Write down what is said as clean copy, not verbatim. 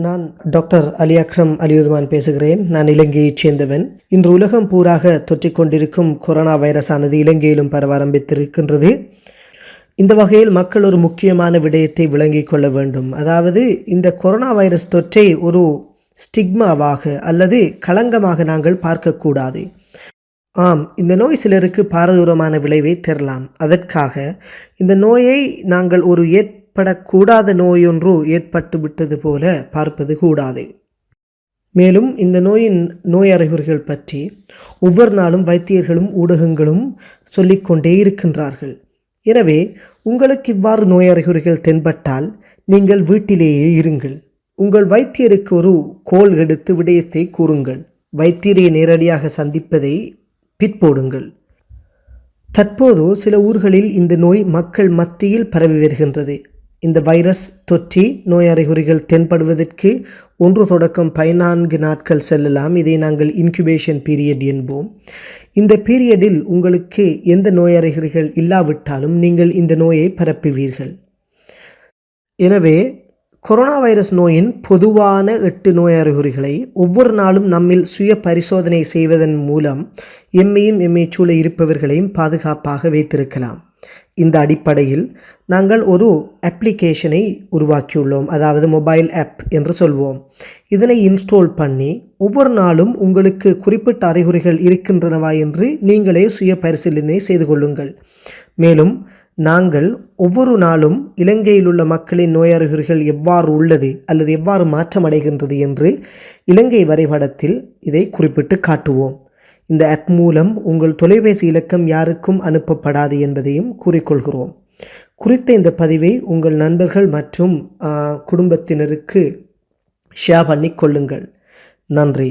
நான் டாக்டர் அலி அக்ரம் அலியுதுமான் பேசுகிறேன். நான் இலங்கையைச் சேர்ந்தவன். இன்று உலகம் பூராக தொற்றிக்கொண்டிருக்கும் கொரோனா வைரஸானது இலங்கையிலும் பரவ ஆரம்பித்திருக்கின்றது. இந்த வகையில் மக்கள் ஒரு முக்கியமான விடயத்தை விளங்கிக் கொள்ள வேண்டும். அதாவது இந்த கொரோனா வைரஸ் தொற்றை ஒரு ஸ்டிக்மாவாக அல்லது களங்கமாக நாங்கள் பார்க்கக்கூடாது. ஆம், இந்த நோய் சிலருக்கு பாரதூரமான விளைவை தரலாம். அதற்காக இந்த நோயை நாங்கள் ஒரு ஏற்படக்கூடாத நோயொன்று ஏற்பட்டு விட்டது போல பார்ப்பது கூடாது. மேலும் இந்த நோயின் நோய் அறிகுறிகள் பற்றி ஒவ்வொரு நாளும் வைத்தியர்களும் ஊடகங்களும் சொல்லிக்கொண்டே இருக்கின்றார்கள். எனவே உங்களுக்கு இவ்வாறு நோய் அறிகுறிகள் தென்பட்டால் நீங்கள் வீட்டிலேயே இருங்கள். உங்கள் வைத்தியருக்கு ஒரு கோல் எடுத்து விடயத்தை கூறுங்கள். வைத்தியரை நேரடியாக சந்திப்பதை பிற்போடுங்கள். தற்போது சில ஊர்களில் இந்த நோய் மக்கள் மத்தியில் பரவி வருகின்றது. இந்த வைரஸ் தொற்றி நோய் அறிகுறிகள் தென்படுவதற்கு 1 தொடக்கம் 14 நாட்கள் செல்லலாம். இதை நாங்கள் இன்குபேஷன் பீரியட் என்போம். இந்த பீரியடில் உங்களுக்கு எந்த நோய் அறிகுறிகள் இல்லாவிட்டாலும் நீங்கள் இந்த நோயை பரப்புவீர்கள். எனவே கொரோனா வைரஸ் நோயின் பொதுவான 8 நோய் அறிகுறிகளை ஒவ்வொரு நாளும் நம்மில் சுய பரிசோதனை செய்வதன் மூலம் எம்மையும் எம்மை சூழ இருப்பவர்களையும் பாதுகாப்பாக வைத்திருக்கலாம். இந்த அடிப்படையில் நாங்கள் ஒரு அப்ளிகேஷனை உருவாக்கியுள்ளோம். அதாவது மொபைல் ஆப் என்று சொல்வோம். இதனை இன்ஸ்டால் பண்ணி ஒவ்வொரு நாளும் உங்களுக்கு குறிப்பிட்ட அறிகுறிகள் இருக்கின்றனவா என்று நீங்களே சுய பரிசீலனை செய்து கொள்ளுங்கள். மேலும் நாங்கள் ஒவ்வொரு நாளும் இலங்கையில் உள்ள மக்களின் நோய் அறிகுறிகள் எவ்வாறு உள்ளது அல்லது எவ்வாறு மாற்றமடைகின்றது என்று இலங்கை வரைபடத்தில் இதை குறிப்பிட்டு காட்டுவோம். இந்த ஆப் மூலம் உங்கள் தொலைபேசி இலக்கம் யாருக்கும் அனுப்பப்படாது என்பதையும் கூறிக்கொள்கிறோம். குறித்த இந்த பதிவை உங்கள் நண்பர்கள் மற்றும் குடும்பத்தினருக்கு ஷேர் பண்ணி கொள்ளுங்கள். நன்றி.